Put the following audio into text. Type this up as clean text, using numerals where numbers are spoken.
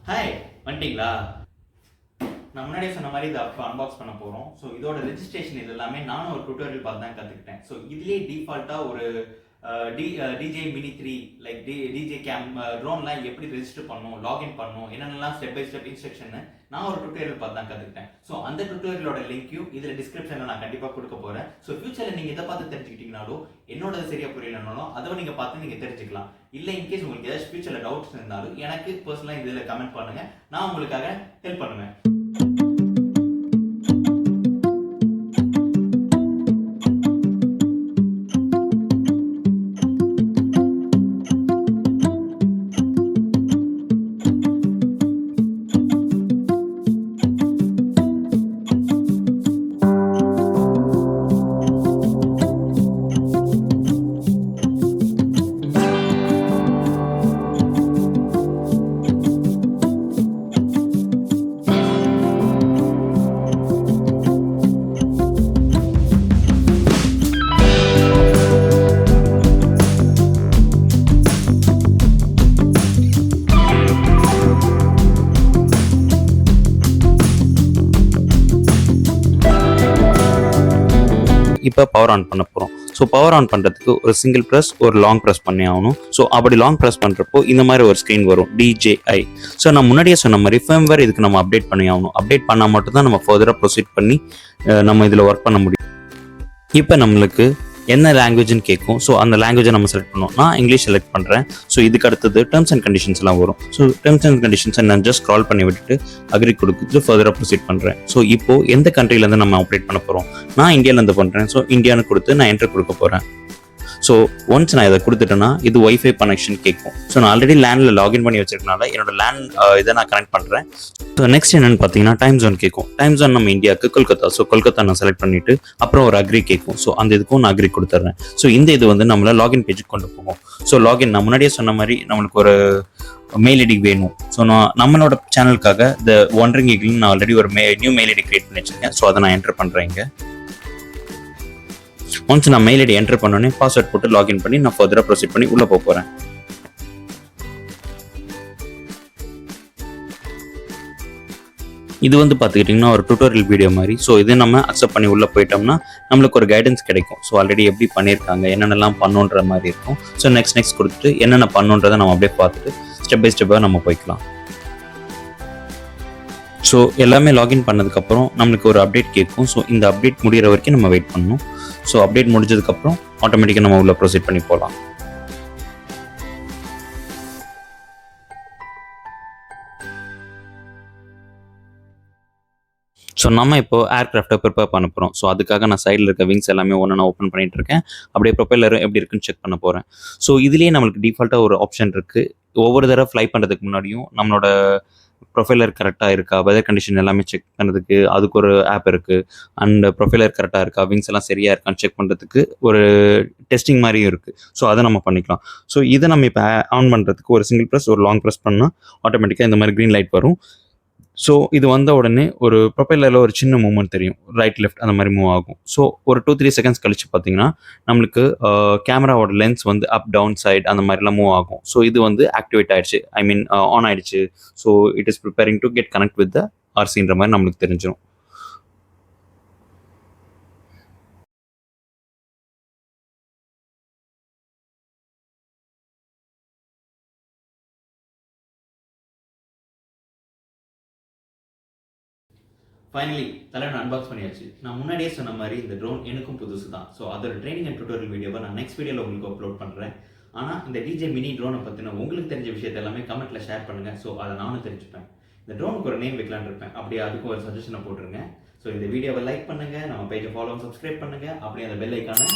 Hi வந்துட்டீங்களா? நான் முன்னாடியே சொன்ன மாதிரி இதை அன்பாக்ஸ் பண்ண போகிறோம். ஸோ இதோட ரெஜிஸ்ட்ரேஷன் இது எல்லாமே நானும் ஒரு டுட்டோரியல் பார்த்து தான் கற்றுக்கிட்டேன். ஸோ இதுலேயே டிஃபால்ட்டாக ஒரு டிஜே மினி 3 லைக் டிஜே ட்ரோன்லாம் எப்படி ரெஜிஸ்டர் பண்ணணும், லாகின் பண்ணணும், என்னென்னலாம் ஸ்டெப் பை ஸ்டெப் இன்ஸ்ட்ரக்ஷன் நான் ஒரு டுட்டோரியல் பார்த்து தான் கற்றுக்கிட்டேன். ஸோ அந்த டுட்டோரியலோட லிங்க்கையும் இதில் டிஸ்கிரிப்ஷனில் நான் கண்டிப்பாக கொடுக்க போகிறேன். ஸோ ஃபியூச்சரில் நீங்கள் இதை பார்த்து தெரிஞ்சுக்கிட்டீங்கனாலும் என்னோட சரியாக புரியலனாலும் அதை நீங்கள் பார்த்து நீங்கள் தெரிஞ்சுக்கலாம். இல்லை இன்கேஸ் உங்களுக்கு ஏதாச்சும் ஃபியூச்சரில் டவுட்ஸ் இருந்தாலும் எனக்கு பர்சனலாக இதில் கமெண்ட் பண்ணுங்கள், நான் உங்களுக்காக ஹெல்ப் பண்ணுவேன். இப்போ பவர் ஆன் பண்ண போகிறோம். ஸோ பவர் ஆன் பண்ணுறதுக்கு ஒரு சிங்கிள் ப்ரெஸ் ஒரு லாங் ப்ரெஸ் பண்ணி ஆகணும். ஸோ அப்படி லாங் ப்ரெஸ் பண்ணுறப்போ இந்த மாதிரி ஒரு ஸ்க்ரீன் வரும் DJI. ஸோ நான் முன்னாடியே சொன்ன மாதிரி ஃபர்ம்வேர் இதுக்கு நம்ம அப்டேட் பண்ணி ஆகணும். அப்டேட் பண்ணால் மட்டும்தான் நம்ம ஃபர்தராக ப்ரொசீட் பண்ணி நம்ம இதில் ஒர்க் பண்ண முடியும். இப்போ நம்மளுக்கு என்ன லாங்குவேஜ்னு கேட்கும். ஸோ அந்த லாங்குவேஜை நம்ம செலக்ட் பண்ணுவோம். நான் இங்கிலீஷ் செலக்ட் பண்ணுறேன். ஸோ இதுக்கு அடுத்தது டேர்ம்ஸ் அண்ட் கண்டிஷன்ஸ்லாம் வரும். ஸோ டேர்ம்ஸ் அண்ட் கண்டிஷன்ஸை நான் ஜஸ்ட் ஸ்க்ரால் பண்ணி விட்டுட்டு அக்ரி கொடுத்து ஃபர்தராக ப்ரொசீட் பண்ணுறேன். ஸோ இப்போது எந்த கண்ட்ரிலேருந்து நம்ம ஆப்ரேட் பண்ண போகிறோம், நான் இந்தியாவிலேருந்து பண்ணுறேன். ஸோ இந்தியான்னு கொடுத்து நான் என்ட்ரு கொடுக்க போகிறேன். ஸோ ஒன்ஸ் நான் இதை கொடுத்துட்டேன்னா இது ஒய்ஃபை கனெக்ஷன் கேட்கும். ஸோ நான் ஆல்ரெடி லேண்டில் லாகின் பண்ணி வச்சிருக்கனால என்னோட லேண்ட் இதை நான் கனெக்ட் பண்ணுறேன். ஸோ நெக்ஸ்ட் என்னென்னு பார்த்தீங்கன்னா டைம் ஜோன் கேட்கும். டைம் ஜோன் நம்ம இந்தியாவுக்கு கொல்கத்தா. ஸோ கொல்கத்தா நான் செலக்ட் பண்ணிவிட்டு அப்புறம் ஒரு அக்ரி கேட்கும். ஸோ அந்த இதுக்கும் நான் அக்ரி கொடுத்துட்றேன். ஸோ இந்த இது வந்து நம்மளை லாகின் பேஜுக்கு கொண்டு போகும். ஸோ லாகின் நான் முன்னாடியே சொன்ன மாதிரி நம்மளுக்கு ஒரு மெயில் ஐடி வேணும். ஸோ நான் நம்மளோட சேனலுக்காக இந்த ஒண்டரிங் ஈகிள்னு நான் ஆல்ரெடி ஒரு நியூ மெயில் ஐடி கிரியேட் பண்ணி வச்சிருக்கேன். ஸோ அதை நான் என்டர் பண்ணுறேன். இங்கே ஒன்ஸ் நான் மெயில் ஐடி என்டர் பண்ணோன்னே பாஸ்வேர்ட் போட்டு லாகின் பண்ணி நான் ஃபர்தராக ப்ரொசீட் பண்ணி உள்ளே போகிறேன். இது வந்து பார்த்துக்கிட்டிங்கன்னா ஒரு டுட்டோரியல் வீடியோ மாதிரி. ஸோ இது நம்ம அக்செப்ட் பண்ணி உள்ளே போயிட்டோம்னா நம்மளுக்கு ஒரு கைடன்ஸ் கிடைக்கும். ஸோ ஆல்ரெடி எப்படி பண்ணியிருக்காங்க, என்னென்னலாம் பண்ணுன்ற மாதிரி இருக்கும். ஸோ நெக்ஸ்ட் கொடுத்துட்டு என்னென்ன பண்ணுன்றதை நம்ம அப்படியே பார்த்துட்டு ஸ்டெப் பை ஸ்டெப்பாக நம்ம போய்க்கலாம். ஸோ எல்லாமே லாகின் பண்ணதுக்கப்புறம் நம்மளுக்கு ஒரு அப்டேட் கேட்கும். ஸோ இந்த அப்டேட் முடிகிற வரைக்கும் நம்ம வெயிட் பண்ணணும். ஸோ அப்டேட் முடிஞ்சதுக்கப்புறம் ஆட்டோமேட்டிக்காக நம்ம உள்ள ப்ரொசீட் பண்ணி போகலாம். ஸோ நம்ம இப்போ ஏர்கிராஃப்டை ப்ரிப்பேர் பண்ண போகிறோம். ஸோ அதுக்காக நான் சைடில் இருக்க விங்ஸ் எல்லாமே ஒன்று ஓப்பன் பண்ணிட்டு இருக்கேன். அப்படியே ப்ரொப்பல்லரும் எப்படி இருக்குன்னு செக் பண்ண போகிறேன். ஸோ இதுலேயே நம்மளுக்கு டிஃபால்ட்டாக ஒரு ஆப்ஷன் இருக்குது. ஒவ்வொரு தடவை ஃப்ளை பண்ணுறதுக்கு முன்னாடியும் நம்மளோட ப்ரொஃபைலர் கரெக்டாக இருக்கா, வெதர் கண்டிஷன் எல்லாமே செக் பண்ணுறதுக்கு அதுக்கு ஒரு ஆப் இருக்குது. அண்ட் ப்ரொஃபைலர் கரெக்டாக இருக்கா, விங்ஸ் எல்லாம் சரியாக இருக்கான்னு செக் பண்ணுறதுக்கு ஒரு டெஸ்டிங் மாதிரியும் இருக்குது. ஸோ அதை நம்ம பண்ணிக்கலாம். ஸோ இதை நம்ம இப்போ ஆன் பண்ணுறதுக்கு ஒரு சிங்கிள் ப்ரெஸ் ஒரு லாங் ப்ரெஸ் பண்ணால் ஆட்டோமேட்டிக்காக இந்த மாதிரி க்ரீன் லைட் வரும். ஸோ இது வந்த உடனே ஒரு ப்ரொப்பைலரில் ஒரு சின்ன மூவ்மெண்ட் தெரியும், ரைட் லெஃப்ட் அந்த மாதிரி மூவ் ஆகும். ஸோ ஒரு 2-3 செகண்ட்ஸ் கழிச்சு பார்த்தீங்கன்னா நம்மளுக்கு கேமராவோட லென்ஸ் வந்து அப் டவுன் சைட் அந்த மாதிரிலாம் மூவ் ஆகும். ஸோ இது வந்து ஆக்டிவேட் ஆயிடுச்சு, ஐ மீன் ஆன் ஆயிடுச்சு. So it is preparing to get connect with the ஆர்சின்ற மாதிரி நம்மளுக்கு தெரிஞ்சிடும். ஃபைனலி தலைவன் அன்பாக்ஸ் பண்ணியாச்சு. நான் முன்னாடியே சொன்ன மாதிரி இந்த ட்ரோன் எனக்கும் புதுசு தான். ஸோ அதோட ட்ரைனிங் அண்ட் டுட்டோரியல் வீடியோவை நான் நெக்ஸ்ட் வீடியோவில் உங்களுக்கு அப்லோட் பண்ணுறேன். ஆனால் இந்த டிஜே மினி ட்ரோனை பற்றின உங்களுக்கு தெரிஞ்ச விஷயத்தை எல்லாமே கமெண்ட்டில் ஷேர் பண்ணுங்கள். ஸோ அதை நானும் தெரிஞ்சுப்பேன். இந்த ட்ரோனுக்கு ஒரு நேம் வைக்கலான்னு இருப்பேன். அப்படியே அதுக்கும் ஒரு சஜஷனை போட்டுருங்க. ஸோ இந்த வீடியோவை லைக் பண்ணுங்கள், நம்ம பேஜை ஃபாலோ சப்ஸ்கிரைப் பண்ணுங்கள், அப்படியே அந்த பெல் ஐக்கானை